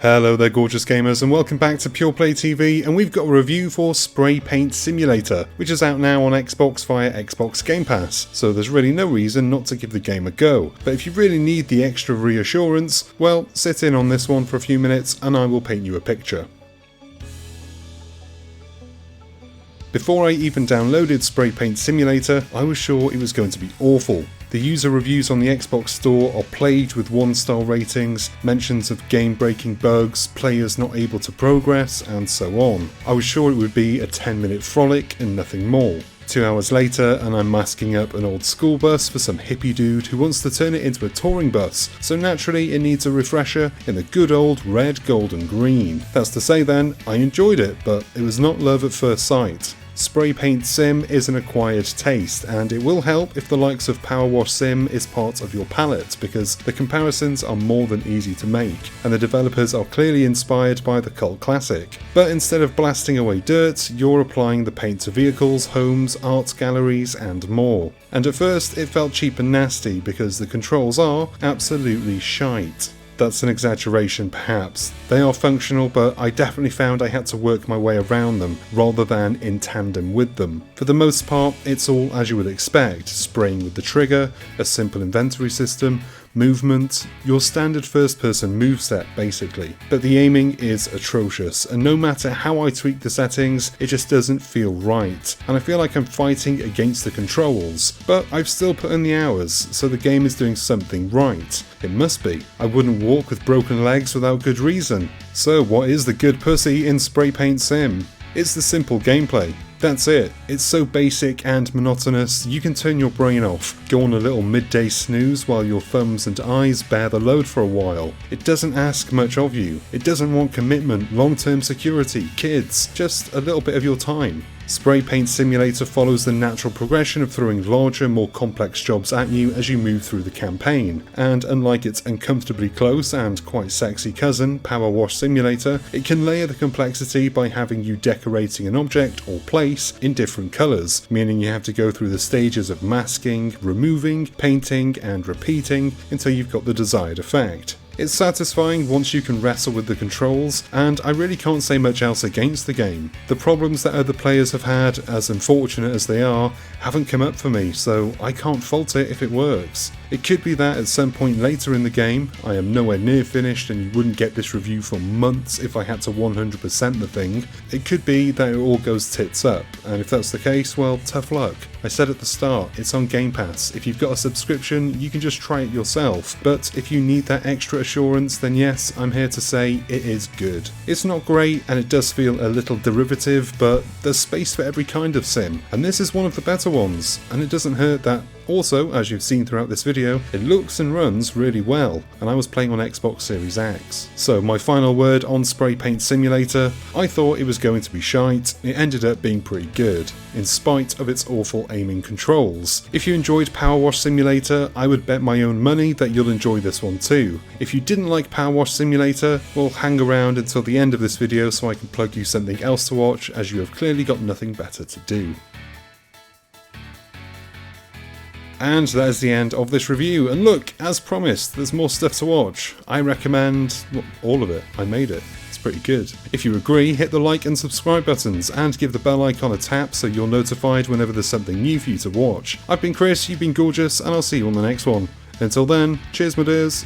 Hello there gorgeous gamers and welcome back to Pure Play TV, and we've got a review for Spray Paint Simulator, which is out now on Xbox via Xbox Game Pass, so there's really no reason not to give the game a go. But if you really need the extra reassurance, well, sit in on this one for a few minutes and I will paint you a picture. Before I even downloaded Spray Paint Simulator, I was sure it was going to be awful. The user reviews on the Xbox store are plagued with 1-star ratings, mentions of game-breaking bugs, players not able to progress, and so on. I was sure it would be a 10-minute frolic and nothing more. 2 hours later and I'm masking up an old school bus for some hippie dude who wants to turn it into a touring bus, so naturally it needs a refresher in the good old red, gold and green. That's to say then, I enjoyed it, but it was not love at first sight. Spray Paint Sim is an acquired taste, and it will help if the likes of Power Wash Sim is part of your palette, because the comparisons are more than easy to make, and the developers are clearly inspired by the cult classic. But instead of blasting away dirt, you're applying the paint to vehicles, homes, art galleries and more. And at first it felt cheap and nasty because the controls are absolutely shite. That's an exaggeration perhaps. They are functional, but I definitely found I had to work my way around them rather than in tandem with them. For the most part, it's all as you would expect: spraying with the trigger, a simple inventory system, movement, your standard first-person moveset basically. But the aiming is atrocious, and no matter how I tweak the settings, it just doesn't feel right, and I feel like I'm fighting against the controls. But I've still put in the hours, so the game is doing something right. It must be. I wouldn't walk with broken legs without good reason. So what is the good pussy in Spray Paint Sim? It's the simple gameplay. That's it. It's so basic and monotonous, you can turn your brain off, go on a little midday snooze while your thumbs and eyes bear the load for a while. It doesn't ask much of you. It doesn't want commitment, long-term security, kids, just a little bit of your time. Spray Paint Simulator follows the natural progression of throwing larger, more complex jobs at you as you move through the campaign, and unlike its uncomfortably close and quite sexy cousin, Power Wash Simulator, it can layer the complexity by having you decorating an object or place in different colours, meaning you have to go through the stages of masking, removing, painting and repeating until you've got the desired effect. It's satisfying once you can wrestle with the controls, and I really can't say much else against the game. The problems that other players have had, as unfortunate as they are, haven't come up for me, so I can't fault it if it works. It could be that at some point later in the game, I am nowhere near finished and you wouldn't get this review for months if I had to 100% the thing. It could be that it all goes tits up, and if that's the case, well, tough luck. I said at the start, it's on Game Pass. If you've got a subscription, you can just try it yourself. But if you need that extra assurance, then yes, I'm here to say it is good. It's not great and it does feel a little derivative, but there's space for every kind of sim, and this is one of the better ones, and it doesn't hurt that. Also, as you've seen throughout this video, it looks and runs really well, and I was playing on Xbox Series X. So my final word on Spray Paint Simulator: I thought it was going to be shite, it ended up being pretty good, in spite of its awful aiming controls. If you enjoyed Power Wash Simulator, I would bet my own money that you'll enjoy this one too. If you didn't like Power Wash Simulator, well, hang around until the end of this video so I can plug you something else to watch, as you have clearly got nothing better to do. And that is the end of this review, and look, as promised, there's more stuff to watch. I recommend, well, all of it. I made it. It's pretty good. If you agree, hit the like and subscribe buttons, and give the bell icon a tap so you're notified whenever there's something new for you to watch. I've been Chris, you've been gorgeous, and I'll see you on the next one. Until then, cheers my dears.